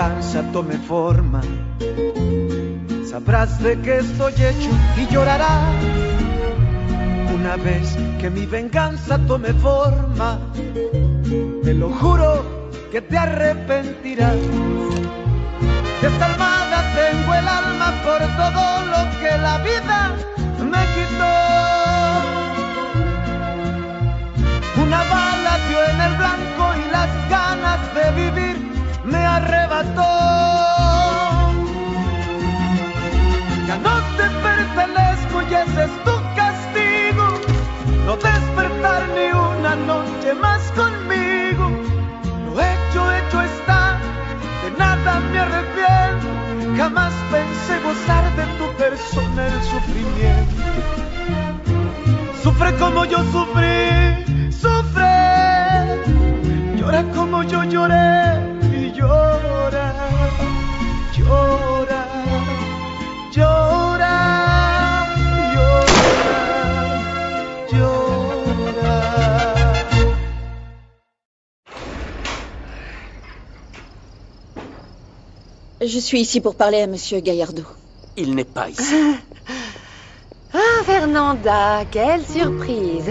venganza tome forma, sabrás de qué estoy hecho y llorarás. Una vez que mi venganza tome forma, te lo juro que te arrepentirás. Desalmada tengo el alma por todo lo que la vida me quitó. Una bala dio en el blanco y las ganas de vivir me arrebató. Ya no te pertenezco y ese es tu castigo, no despertar ni una noche más conmigo. Lo hecho está, de nada me arrepiento. Jamás pensé gozar de tu persona el sufrimiento. Sufre como yo sufrí, sufre. Llora como yo lloré y llora, llora, llora, llora, llora. Je suis ici pour parler à Monsieur Gaillardo. Il n'est pas ici. Ah, Fernanda, quelle surprise.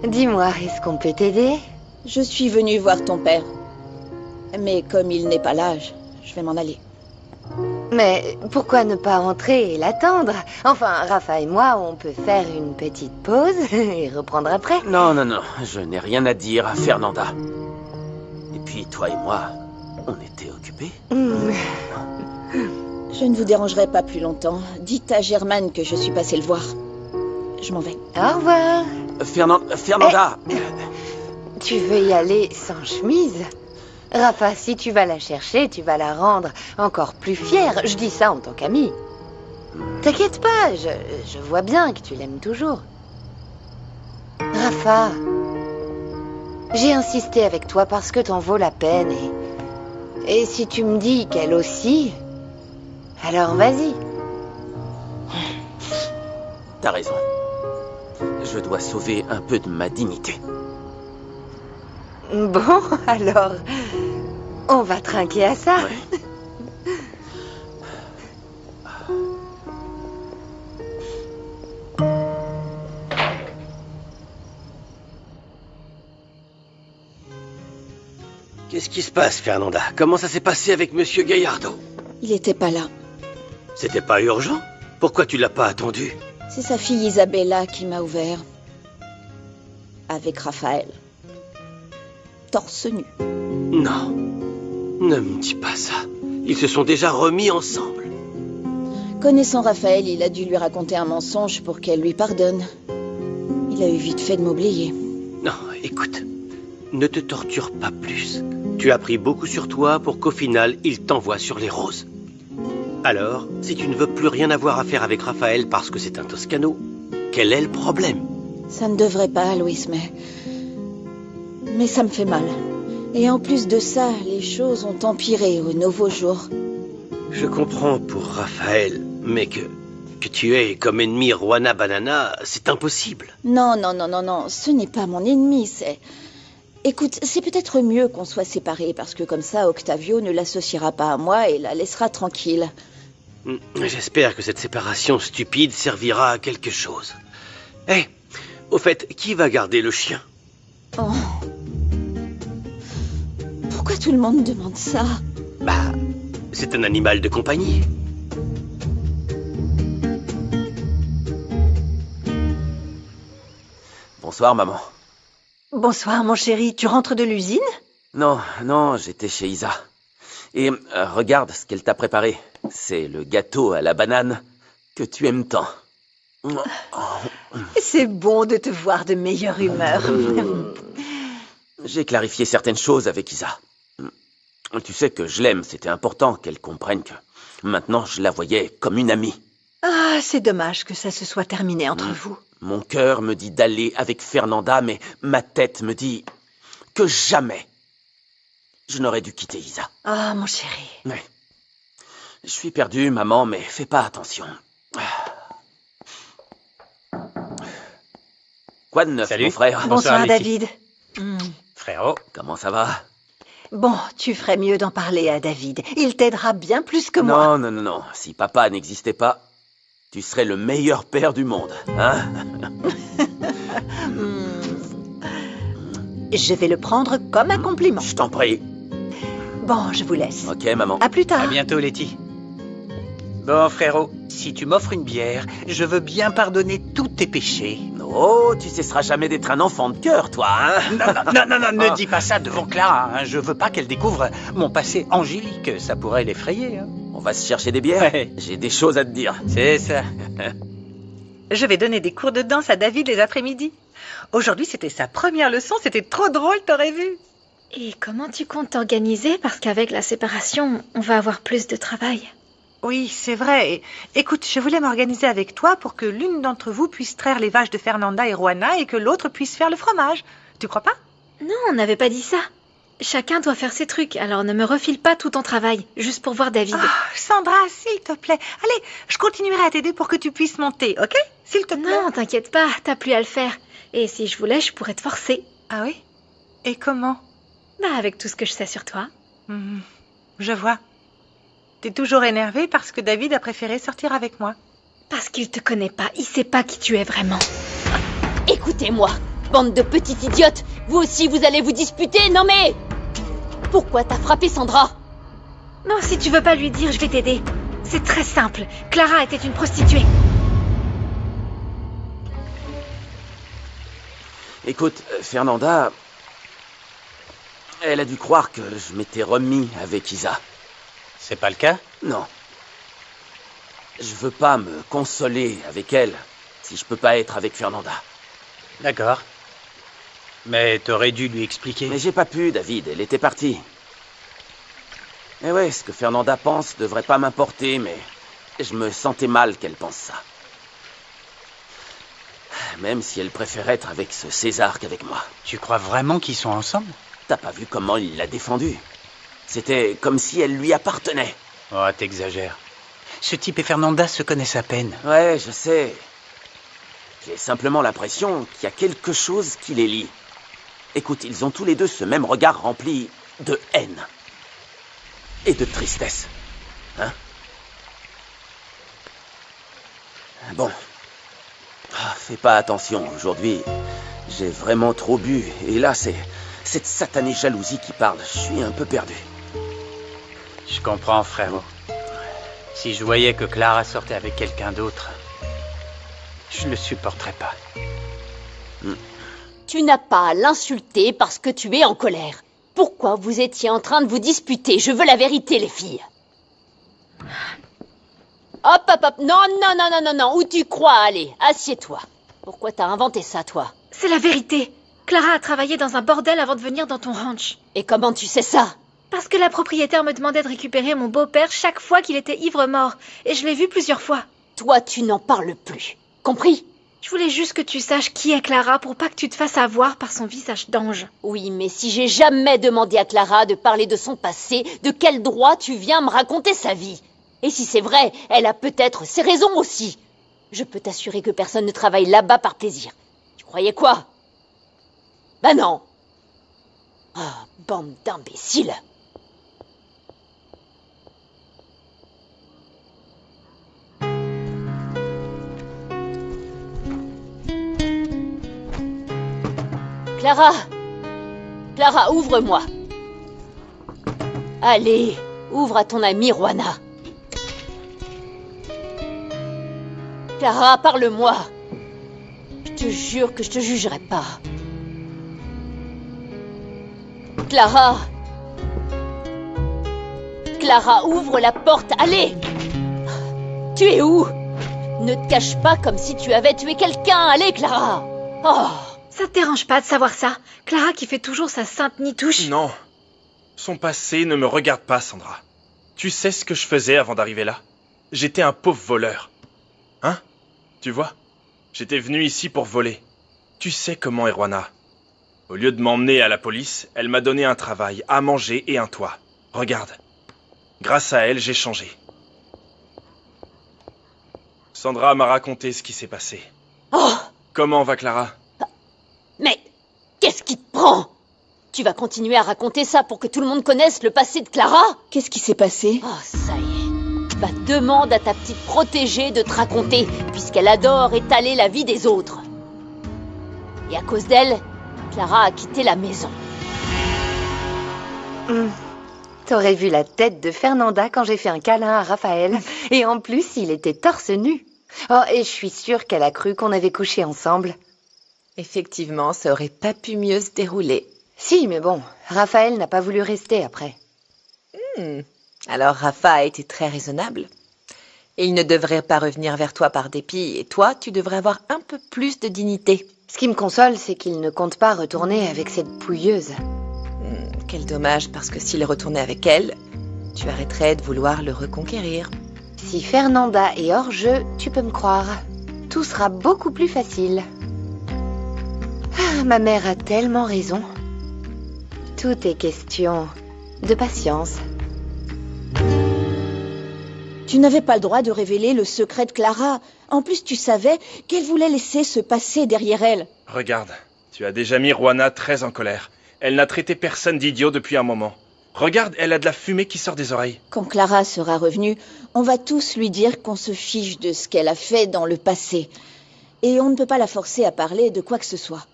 Dis-moi, est-ce qu'on peut t'aider? Je suis venue voir ton père. Mais comme il n'est pas là, je vais m'en aller. Mais pourquoi ne pas entrer et l'attendre? Enfin, Rafa et moi, on peut faire une petite pause et reprendre après. Non, non, non, je n'ai rien à dire à Fernanda. Et puis, toi et moi, on était occupés. Je ne vous dérangerai pas plus longtemps. Dites à Germaine que je suis passée le voir. Je m'en vais. Au revoir. Fernanda Tu veux y aller sans chemise? Rafa, si tu vas la chercher, tu vas la rendre encore plus fière. Je dis ça en tant qu'amie. T'inquiète pas, je vois bien que tu l'aimes toujours. Rafa, j'ai insisté avec toi parce que t'en vaux la peine et si tu me dis qu'elle aussi, alors vas-y. T'as raison. Je dois sauver un peu de ma dignité. Bon, alors, on va trinquer à ça. Ouais. Qu'est-ce qui se passe, Fernanda? Comment ça s'est passé avec Monsieur Gaillardo? Il était pas là. C'était pas urgent? Pourquoi tu l'as pas attendu? C'est sa fille Isabella qui m'a ouvert. Avec Raphaël. Torse nu. Non. Ne me dis pas ça. Ils se sont déjà remis ensemble. Connaissant Raphaël, il a dû lui raconter un mensonge pour qu'elle lui pardonne. Il a eu vite fait de m'oublier. Non, écoute. Ne te torture pas plus. Tu as pris beaucoup sur toi pour qu'au final, il t'envoie sur les roses. Alors, si tu ne veux plus rien avoir à faire avec Raphaël parce que c'est un Toscano, quel est le problème? Ça ne devrait pas, Louis, mais ça me fait mal. Et en plus de ça, les choses ont empiré au nouveau jour. Je comprends pour Raphaël, mais que tu aies comme ennemi Juana Banana, c'est impossible. Non, non, non, non, non, ce n'est pas mon ennemi, c'est... Écoute, c'est peut-être mieux qu'on soit séparés, parce que comme ça, Octavio ne l'associera pas à moi et la laissera tranquille. J'espère que cette séparation stupide servira à quelque chose. Hé, au fait, qui va garder le chien? Oh. Pourquoi tout le monde demande ça? Bah, c'est un animal de compagnie. Bonsoir, maman. Bonsoir, mon chéri. Tu rentres de l'usine? Non, non, j'étais chez Isa. Et regarde ce qu'elle t'a préparé. C'est le gâteau à la banane que tu aimes tant. C'est bon de te voir de meilleure humeur. J'ai clarifié certaines choses avec Isa. Tu sais que je l'aime, c'était important qu'elle comprenne que maintenant je la voyais comme une amie. Ah, c'est dommage que ça se soit terminé entre vous. Mon cœur me dit d'aller avec Fernanda, mais ma tête me dit que jamais je n'aurais dû quitter Isa. Ah, mon chéri. Oui. Je suis perdu, maman, mais fais pas attention. Quoi de neuf, Salut, mon frère? Bonsoir, Lucie. David. Frérot. Comment ça va? Bon, tu ferais mieux d'en parler à David. Il t'aidera bien plus que moi. Non. Si papa n'existait pas, tu serais le meilleur père du monde, hein? Je vais le prendre comme un compliment. Je t'en prie. Bon, je vous laisse. Ok, maman. À plus tard. À bientôt, Letty. Bon, frérot, si tu m'offres une bière, je veux bien pardonner tous tes péchés. Oh, tu cesseras jamais d'être un enfant de cœur, toi, hein? Non, ne dis pas ça devant Clara. Hein. Je veux pas qu'elle découvre mon passé angélique. Ça pourrait l'effrayer. Hein. On va se chercher des bières? Ouais. J'ai des choses à te dire. C'est ça. Je vais donner des cours de danse à David les après-midi. Aujourd'hui, c'était sa première leçon. C'était trop drôle, t'aurais vu. Et comment tu comptes t'organiser? Parce qu'avec la séparation, on va avoir plus de travail. Oui, c'est vrai. Et, écoute, je voulais m'organiser avec toi pour que l'une d'entre vous puisse traire les vaches de Fernanda et Juana et que l'autre puisse faire le fromage. Tu crois pas? Non, on n'avait pas dit ça. Chacun doit faire ses trucs, alors ne me refile pas tout ton travail, juste pour voir David. Ah, Sandra, s'il te plaît. Allez, je continuerai à t'aider pour que tu puisses monter, ok? S'il te plaît. Non, t'inquiète pas, t'as plus à le faire. Et si je voulais, je pourrais te forcer. Ah oui? Et comment? Bah, avec tout ce que je sais sur toi. Je vois. T'es toujours énervée parce que David a préféré sortir avec moi. Parce qu'il te connaît pas, il sait pas qui tu es vraiment. Écoutez-moi, bande de petites idiotes. Vous aussi, vous allez vous disputer? Non mais... Pourquoi t'as frappé Sandra? Non, si tu veux pas lui dire, je vais t'aider. C'est très simple. Clara était une prostituée. Écoute, Fernanda... Elle a dû croire que je m'étais remis avec Isa. C'est pas le cas? Non. Je veux pas me consoler avec elle si je peux pas être avec Fernanda. D'accord. Mais t'aurais dû lui expliquer. Mais j'ai pas pu, David. Elle était partie. Et ouais, ce que Fernanda pense devrait pas m'importer, mais je me sentais mal qu'elle pense ça. Même si elle préfère être avec ce César qu'avec moi. Tu crois vraiment qu'ils sont ensemble? T'as pas vu comment il l'a défendue? C'était comme si elle lui appartenait. Oh, t'exagères. Ce type et Fernanda se connaissent à peine. Ouais, je sais. J'ai simplement l'impression qu'il y a quelque chose qui les lie. Écoute, ils ont tous les deux ce même regard rempli de haine. Et de tristesse. Hein? Bon. Fais pas attention, aujourd'hui, j'ai vraiment trop bu. Et là, c'est cette satanée jalousie qui parle. Je suis un peu perdu. Je comprends, frérot. Si je voyais que Clara sortait avec quelqu'un d'autre, je le supporterais pas. Tu n'as pas à l'insulter parce que tu es en colère. Pourquoi vous étiez en train de vous disputer? Je veux la vérité, les filles. Hop. Non. Où tu crois aller? Assieds-toi. Pourquoi t'as inventé ça, toi? C'est la vérité. Clara a travaillé dans un bordel avant de venir dans ton ranch. Et comment tu sais ça? Parce que la propriétaire me demandait de récupérer mon beau-père chaque fois qu'il était ivre-mort. Et je l'ai vu plusieurs fois. Toi, tu n'en parles plus. Compris? Je voulais juste que tu saches qui est Clara pour pas que tu te fasses avoir par son visage d'ange. Oui, mais si j'ai jamais demandé à Clara de parler de son passé, de quel droit tu viens me raconter sa vie? Et si c'est vrai, elle a peut-être ses raisons aussi. Je peux t'assurer que personne ne travaille là-bas par plaisir. Tu croyais quoi? Bah non. Ah, bande d'imbéciles. Clara, ouvre-moi. Allez, ouvre à ton amie Juana. Clara, parle-moi. Je te jure que je te jugerai pas. Clara, ouvre la porte, allez. Tu es où? Ne te cache pas comme si tu avais tué quelqu'un, allez Clara. Oh. Ça te dérange pas de savoir ça? Clara qui fait toujours sa sainte nitouche. Non. Son passé ne me regarde pas, Sandra. Tu sais ce que je faisais avant d'arriver là? J'étais un pauvre voleur. Hein? Tu vois? J'étais venu ici pour voler. Tu sais comment est Juana. Au lieu de m'emmener à la police, elle m'a donné un travail, à manger et un toit. Regarde. Grâce à elle, j'ai changé. Sandra m'a raconté ce qui s'est passé. Oh. Comment va Clara? Mais qu'est-ce qui te prend? Tu vas continuer à raconter ça pour que tout le monde connaisse le passé de Clara? Qu'est-ce qui s'est passé? Oh, ça y est. Bah, demande à ta petite protégée de te raconter, puisqu'elle adore étaler la vie des autres. Et à cause d'elle, Clara a quitté la maison. T'aurais vu la tête de Fernanda quand j'ai fait un câlin à Raphaël. Et en plus, il était torse nu. Oh, et je suis sûre qu'elle a cru qu'on avait couché ensemble. Effectivement, ça aurait pas pu mieux se dérouler. Si, mais bon, Raphaël n'a pas voulu rester après. Alors Rafa a été très raisonnable. Et il ne devrait pas revenir vers toi par dépit, et toi, tu devrais avoir un peu plus de dignité. Ce qui me console, c'est qu'il ne compte pas retourner avec cette pouilleuse. Quel dommage, parce que s'il retournait avec elle, tu arrêterais de vouloir le reconquérir. Si Fernanda est hors jeu, tu peux me croire. Tout sera beaucoup plus facile. Ah, ma mère a tellement raison. Tout est question de patience. Tu n'avais pas le droit de révéler le secret de Clara. En plus, tu savais qu'elle voulait laisser se passer derrière elle. Regarde, tu as déjà mis Rwana très en colère. Elle n'a traité personne d'idiot depuis un moment. Regarde, elle a de la fumée qui sort des oreilles. Quand Clara sera revenue, on va tous lui dire qu'on se fiche de ce qu'elle a fait dans le passé. Et on ne peut pas la forcer à parler de quoi que ce soit.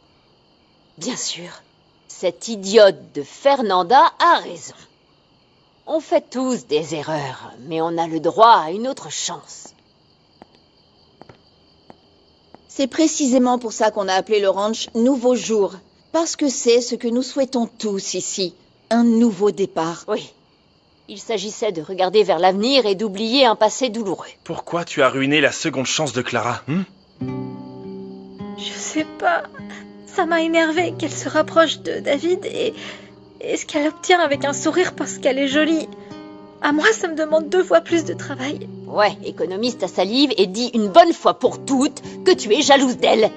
Bien sûr, cette idiote de Fernanda a raison. On fait tous des erreurs, mais on a le droit à une autre chance. C'est précisément pour ça qu'on a appelé le ranch « Nouveau Jour ». Parce que c'est ce que nous souhaitons tous ici. Un nouveau départ. Oui. Il s'agissait de regarder vers l'avenir et d'oublier un passé douloureux. Pourquoi tu as ruiné la seconde chance de Clara, Je sais pas. Ça m'a énervé qu'elle se rapproche de David et ce qu'elle obtient avec un sourire parce qu'elle est jolie. À moi, ça me demande 2 fois plus de travail. Ouais, économise ta salive et dis une bonne fois pour toutes que tu es jalouse d'elle.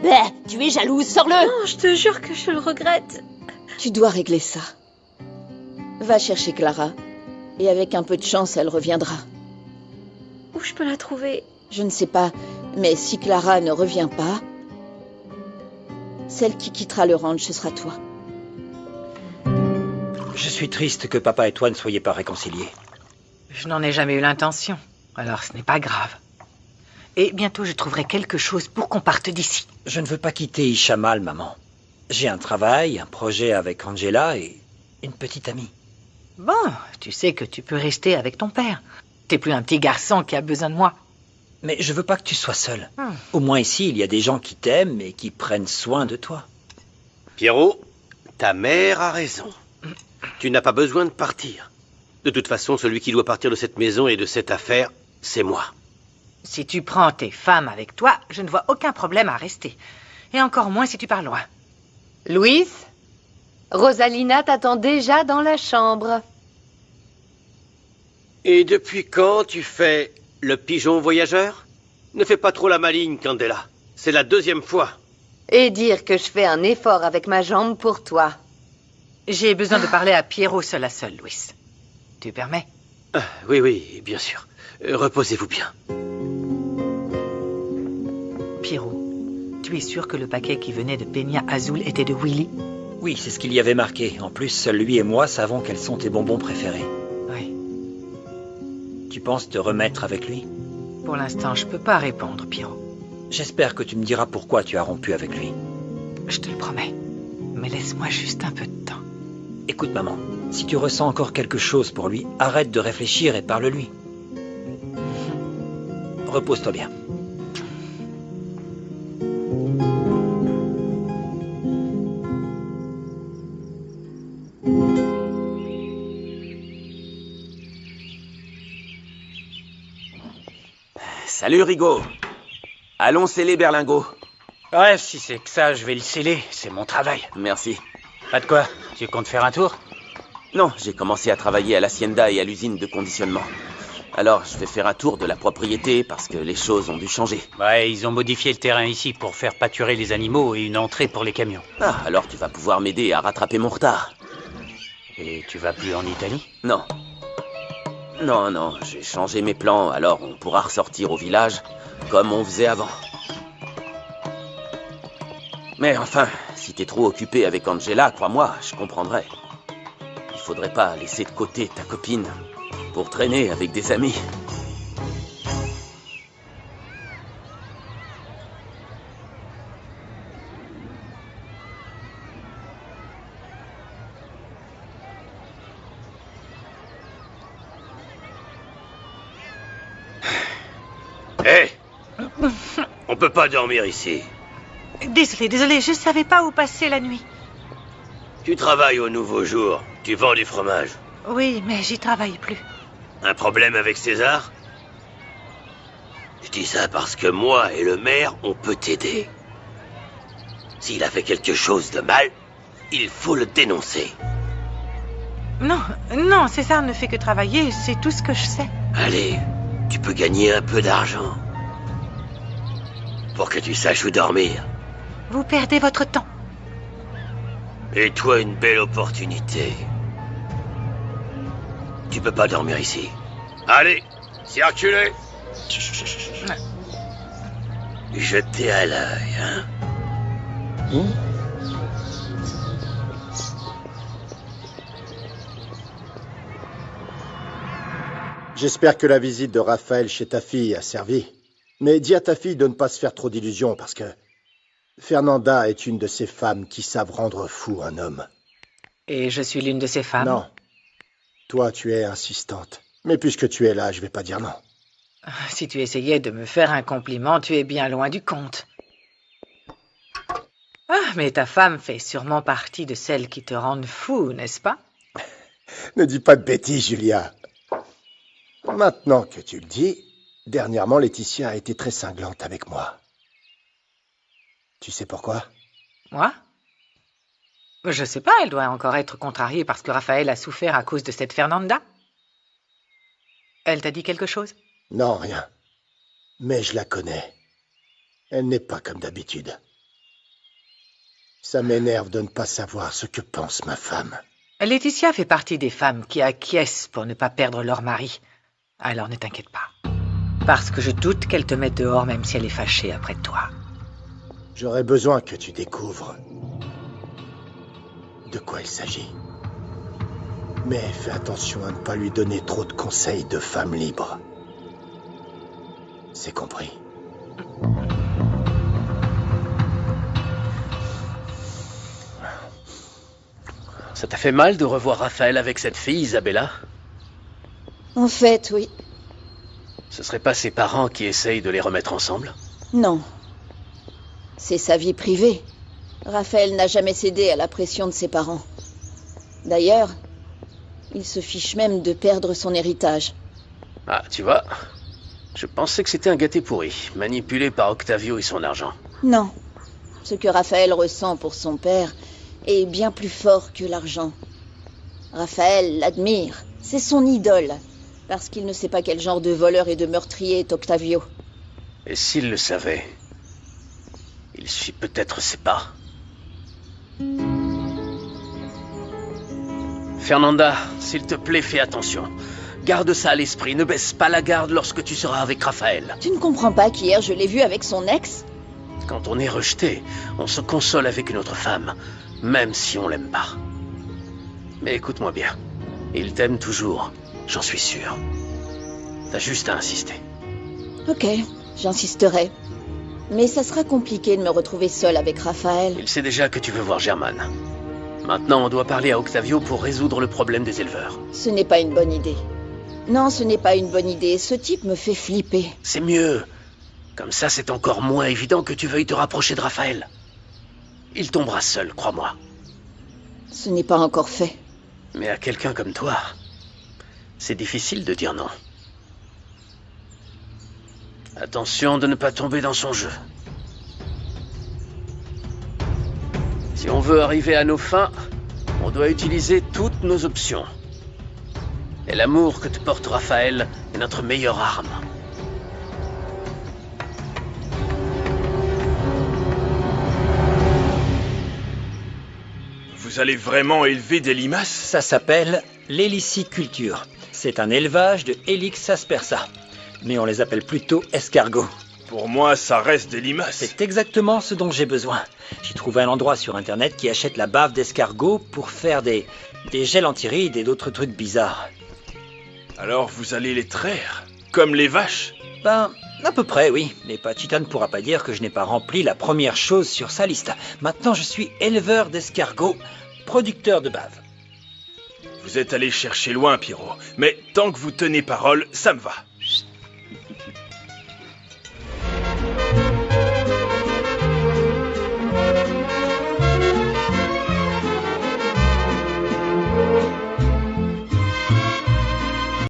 Tu es jalouse, sors-le. Non, je te jure que je le regrette. Tu dois régler ça. Va chercher Clara. Et avec un peu de chance, elle reviendra. Où je peux la trouver? Je ne sais pas, mais si Clara ne revient pas, celle qui quittera le ranch, ce sera toi. Je suis triste que papa et toi ne soyez pas réconciliés. Je n'en ai jamais eu l'intention, alors ce n'est pas grave. Et bientôt je trouverai quelque chose pour qu'on parte d'ici. Je ne veux pas quitter Ishamal, maman. J'ai un travail, un projet avec Angela et une petite amie. Bon, tu sais que tu peux rester avec ton père. T'es plus un petit garçon qui a besoin de moi. Mais je veux pas que tu sois seul. Au moins ici, il y a des gens qui t'aiment et qui prennent soin de toi. Pierrot, ta mère a raison. Tu n'as pas besoin de partir. De toute façon, celui qui doit partir de cette maison et de cette affaire, c'est moi. Si tu prends tes femmes avec toi, je ne vois aucun problème à rester. Et encore moins si tu pars loin. Louise, Rosalina t'attend déjà dans la chambre. Et depuis quand tu fais le pigeon voyageur? Ne fais pas trop la maligne, Candela. C'est la 2e fois. Et dire que je fais un effort avec ma jambe pour toi. J'ai besoin de parler à Pierrot seul à seul, Louis. Tu permets? Oui, bien sûr. Reposez-vous bien. Pierrot, tu es sûr que le paquet qui venait de Peña Azul était de Willy? Oui, c'est ce qu'il y avait marqué. En plus, seul lui et moi savons quels sont tes bonbons préférés. Oui. Tu penses te remettre avec lui? Pour l'instant, je peux pas répondre, Pierrot. J'espère que tu me diras pourquoi tu as rompu avec lui. Je te le promets. Mais laisse-moi juste un peu de temps. Écoute, maman, si tu ressens encore quelque chose pour lui, arrête de réfléchir et parle-lui. Repose-toi bien. Salut Rigaud. Allons sceller Berlingot. Ouais, si c'est que ça, je vais le sceller. C'est mon travail. Merci. Pas de quoi? Tu comptes faire un tour? Non, j'ai commencé à travailler à l'hacienda et à l'usine de conditionnement. Alors, je vais faire un tour de la propriété parce que les choses ont dû changer. Ouais, ils ont modifié le terrain ici pour faire pâturer les animaux et une entrée pour les camions. Ah, alors tu vas pouvoir m'aider à rattraper mon retard. Et tu vas plus en Italie? Non. Non, j'ai changé mes plans, alors on pourra ressortir au village comme on faisait avant. Mais enfin, si t'es trop occupé avec Angela, crois-moi, je comprendrais. Il faudrait pas laisser de côté ta copine pour traîner avec des amis. Hé, on peut pas dormir ici. Désolée, je savais pas où passer la nuit. Tu travailles au nouveau jour. Tu vends du fromage. Oui, mais j'y travaille plus. Un problème avec César? Je dis ça parce que moi et le maire, on peut t'aider. S'il a fait quelque chose de mal, il faut le dénoncer. Non, César ne fait que travailler, c'est tout ce que je sais. Allez, tu peux gagner un peu d'argent. Pour que tu saches où dormir. Vous perdez votre temps. Et toi, une belle opportunité. Tu peux pas dormir ici. Allez, circulez. Jetez à l'œil, hein. J'espère que la visite de Raphaël chez ta fille a servi. Mais dis à ta fille de ne pas se faire trop d'illusions parce que Fernanda est une de ces femmes qui savent rendre fou un homme. Et je suis l'une de ces femmes? Non. Toi, tu es insistante. Mais puisque tu es là, je vais pas dire non. Si tu essayais de me faire un compliment, tu es bien loin du compte. Ah, mais ta femme fait sûrement partie de celles qui te rendent fou, n'est-ce pas? Ne dis pas de bêtises, Julia. Maintenant que tu le dis, dernièrement, Laetitia a été très cinglante avec moi. Tu sais pourquoi? Moi? Je sais pas, elle doit encore être contrariée parce que Raphaël a souffert à cause de cette Fernanda. Elle t'a dit quelque chose? Non, rien. Mais je la connais. Elle n'est pas comme d'habitude. Ça m'énerve de ne pas savoir ce que pense ma femme. Laetitia fait partie des femmes qui acquiescent pour ne pas perdre leur mari. Alors ne t'inquiète pas. Parce que je doute qu'elle te mette dehors même si elle est fâchée après toi. J'aurais besoin que tu découvres de quoi il s'agit. Mais fais attention à ne pas lui donner trop de conseils de femme libre. C'est compris. Ça t'a fait mal de revoir Raphaël avec cette fille, Isabella? En fait, oui. Ce serait pas ses parents qui essayent de les remettre ensemble? Non. C'est sa vie privée. Raphaël n'a jamais cédé à la pression de ses parents. D'ailleurs, il se fiche même de perdre son héritage. Ah, tu vois, je pensais que c'était un gâté pourri, manipulé par Octavio et son argent. Non. Ce que Raphaël ressent pour son père est bien plus fort que l'argent. Raphaël l'admire. C'est son idole. Parce qu'il ne sait pas quel genre de voleur et de meurtrier est Octavio. Et s'il le savait, il suit peut-être ses pas. Fernanda, s'il te plaît, fais attention. Garde ça à l'esprit, ne baisse pas la garde lorsque tu seras avec Raphaël. Tu ne comprends pas qu'hier je l'ai vu avec son ex? Quand on est rejeté, on se console avec une autre femme, même si on l'aime pas. Mais écoute-moi bien, il t'aime toujours, j'en suis sûr. T'as juste à insister. Ok, j'insisterai. Mais ça sera compliqué de me retrouver seule avec Raphaël. Il sait déjà que tu veux voir Germaine. Maintenant, on doit parler à Octavio pour résoudre le problème des éleveurs. Ce n'est pas une bonne idée. Non, ce n'est pas une bonne idée. Ce type me fait flipper. C'est mieux. Comme ça, c'est encore moins évident que tu veuilles te rapprocher de Raphaël. Il tombera seul, crois-moi. Ce n'est pas encore fait. Mais à quelqu'un comme toi, c'est difficile de dire non. Attention de ne pas tomber dans son jeu. Si on veut arriver à nos fins, on doit utiliser toutes nos options. Et l'amour que te porte Raphaël est notre meilleure arme. Vous allez vraiment élever des limaces? Ça s'appelle l'héliciculture. C'est un élevage de Helix aspersa. Mais on les appelle plutôt escargots. Pour moi, ça reste des limaces. C'est exactement ce dont j'ai besoin. J'ai trouvé un endroit sur Internet qui achète la bave d'escargot pour faire des gels anti-rides et d'autres trucs bizarres. Alors vous allez les traire, comme les vaches? Ben, à peu près, oui. Mais Pachita ne pourra pas dire que je n'ai pas rempli la première chose sur sa liste. Maintenant, je suis éleveur d'escargots, producteur de bave. Vous êtes allé chercher loin, Pierrot. Mais tant que vous tenez parole, ça me va.